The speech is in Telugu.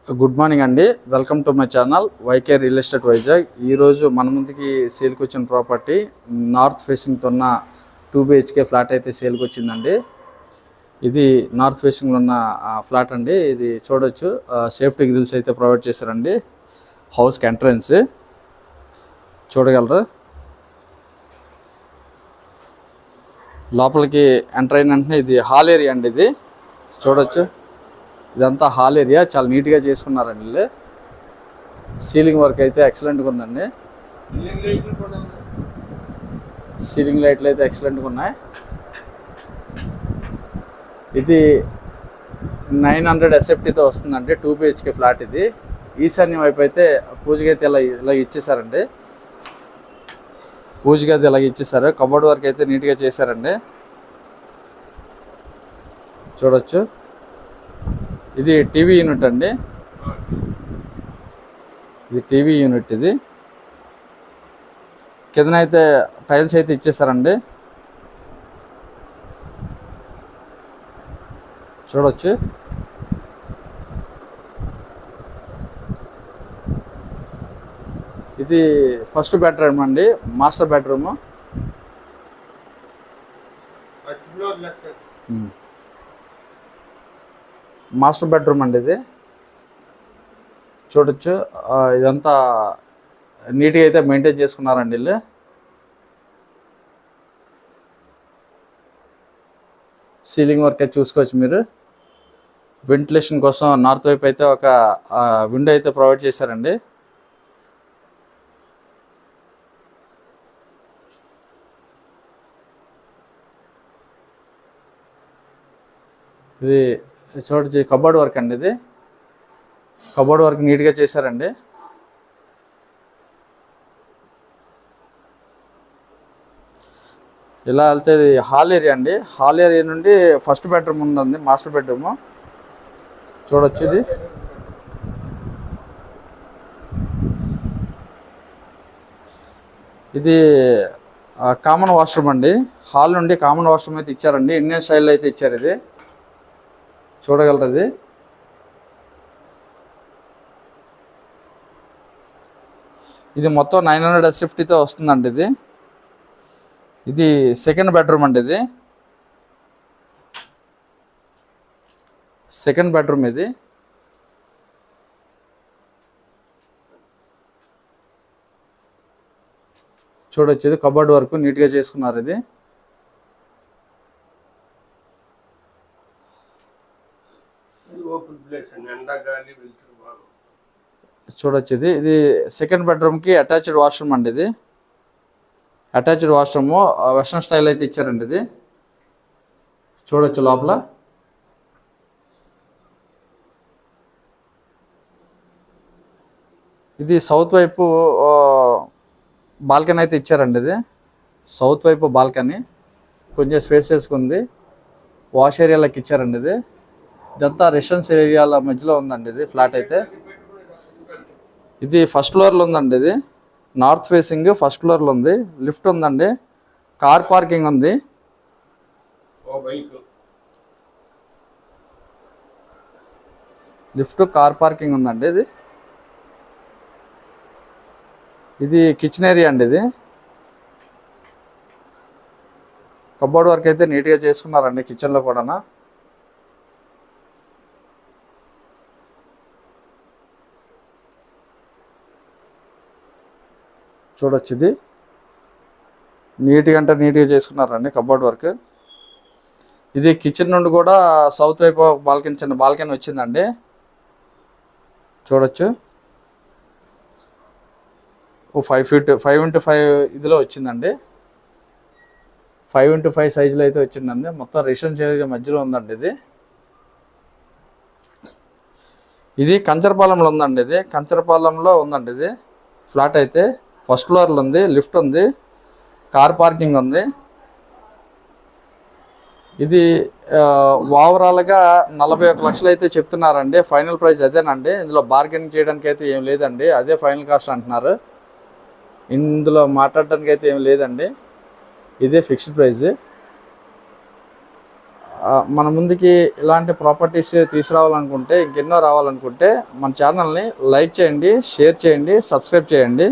గుడ్ మార్నింగ్ అండి. Welcome to my channel YK real estate Vizag. ఈరోజు మన ముందుకి సేల్కి వచ్చిన ప్రాపర్టీ నార్త్ ఫేసింగ్తో ఉన్న 2 BHK ఫ్లాట్ అయితే సేల్కి వచ్చిందండి. ఇది నార్త్ ఫేసింగ్లో ఉన్న ఫ్లాట్ అండి. ఇది చూడొచ్చు, సేఫ్టీ గ్రిల్స్ అయితే ప్రొవైడ్ చేశారండి. హౌస్కి ఎంట్రన్స్ చూడగలరు. లోపలికి ఎంటర్ అయిన వెంటనే ఇది హాల్ ఏరియా అండి. ఇది చూడొచ్చు, ఇదంతా హాల్ ఏరియా. చాలా నీట్గా చేసుకున్నారండి వీళ్ళు. సీలింగ్ వర్క్ అయితే ఎక్సలెంట్గా ఉందండి. సీలింగ్ లైట్లు అయితే ఎక్సలెంట్గా ఉన్నాయి. ఇది 900 SFTతో వస్తుందండి. 2 BHK ఫ్లాట్. ఇది ఈశాన్యం వైపు అయితే పూజ గది ఇలా ఇచ్చేసారండి. పూజ గది ఇలాగ ఇచ్చేసారు. కబోర్డ్ వర్క్ అయితే నీట్గా చేశారండి. చూడొచ్చు, ఇది టీవీ యూనిట్ అండి. ఇది టీవీ యూనిట్. ఇది కిందనైతే టైల్స్ అయితే ఇచ్చేసారండి. చూడొచ్చు, ఇది ఫస్ట్ బెడ్రూమ్ అండి, మాస్టర్ బెడ్రూమ్. మాస్టర్ బెడ్రూమ్ అండి ఇది. చూడొచ్చు, ఇదంతా నీట్గా అయితే మెయింటైన్ చేసుకున్నారండి వీళ్ళు. సీలింగ్ వర్క్ అయితే చూసుకోవచ్చు మీరు. వెంటిలేషన్ కోసం నార్త్ వైపు అయితే ఒక విండో అయితే ప్రొవైడ్ చేశారండి. ఇది చూడొచ్చు, కబోర్డ్ వర్క్ అండి. ఇది కబోర్డ్ వర్క్ నీట్గా చేశారండి. ఇలా వెళ్తే ఇది హాల్ ఏరియా అండి. హాల్ ఏరియా నుండి ఫస్ట్ బెడ్రూమ్ ఉందండి, మాస్టర్ బెడ్రూమ్. చూడొచ్చు, ఇది కామన్ వాష్రూమ్ అండి. హాల్ నుండి కామన్ వాష్రూమ్ అయితే ఇచ్చారండి. ఇండియన్ స్టైల్లో అయితే ఇచ్చారు. ఇది చూడగలరు. ఇది మొత్తం 900 SFTతో వస్తుందండి. ఇది సెకండ్ బెడ్రూమ్ అండి. ఇది సెకండ్ బెడ్రూమ్. ఇది చూడొచ్చు, ఇది కబోర్డ్ వర్క్ నీట్గా చేసుకున్నారు. ఇది చూడొచ్చు, ఇది సెకండ్ బెడ్రూమ్కి అటాచ్డ్ వాష్రూమ్ అండి. ఇది అటాచ్డ్ వాష్రూమ్ వెస్ట్రన్ స్టైల్ అయితే ఇచ్చారండి. ఇది చూడొచ్చు లోపల. ఇది సౌత్ వైపు బాల్కనీ అయితే ఇచ్చారండి. ఇది సౌత్ వైపు బాల్కనీ కొంచెం స్పేసెస్గా ఉంది. వాష్ ఏరియాలకు ఇచ్చారండి. ఇదంతా రెసిడెన్స్ ఏరియాల మధ్యలో ఉందండి. ఇది ఫ్లాట్ అయితే ఇది ఫస్ట్ ఫ్లోర్లో ఉందండి. ఇది నార్త్ ఫేసింగ్ ఫస్ట్ ఫ్లోర్లో ఉంది. లిఫ్ట్ ఉందండి. కార్ పార్కింగ్ ఉంది. లిఫ్ట్ కార్ పార్కింగ్ ఉందండి. ఇది కిచెన్ ఏరియా అండి. ఇది కబోర్డ్ వర్క్ అయితే నీట్గా చేసుకున్నారండి కిచెన్లో కూడా. చూడొచ్చు, ఇది నీట్గా చేసుకున్నారండి కబోర్డ్ వర్క్. ఇది కిచెన్ నుండి కూడా సౌత్ వైపు బాల్కనీ, చిన్న బాల్కనీ వచ్చిందండి. చూడొచ్చు, 5 feet 5x5 ఇదిలో వచ్చిందండి. 5x5 సైజులో అయితే వచ్చిందండి. మొత్తం రెసిడెన్స్ ఏరియా మధ్యలో ఉందండి. ఇది కంచరపాలెంలో ఉందండి. ఇది కంచరపాలెంలో ఉందండి. ఇది ఫ్లాట్ అయితే ఫస్ట్ ఫ్లోర్లో ఉంది. లిఫ్ట్ ఉంది, కార్ పార్కింగ్ ఉంది. ఇది ఓవరాల్గా 41 లక్షలు అయితే చెప్తున్నారండి. ఫైనల్ ప్రైస్ అదేనండి. ఇందులో బార్గెనింగ్ చేయడానికి అయితే ఏం లేదండి. అదే ఫైనల్ కాస్ట్ అంటున్నారు. ఇందులో మాట్లాడడానికి అయితే ఏం లేదండి. ఇదే ఫిక్స్డ్ ప్రైస్. మన ముందుకి ఇలాంటి ప్రాపర్టీస్ తీసుకురావాలనుకుంటే, ఇంకెన్నో రావాలనుకుంటే మన ఛానల్ని లైక్ చేయండి, షేర్ చేయండి, సబ్స్క్రైబ్ చేయండి.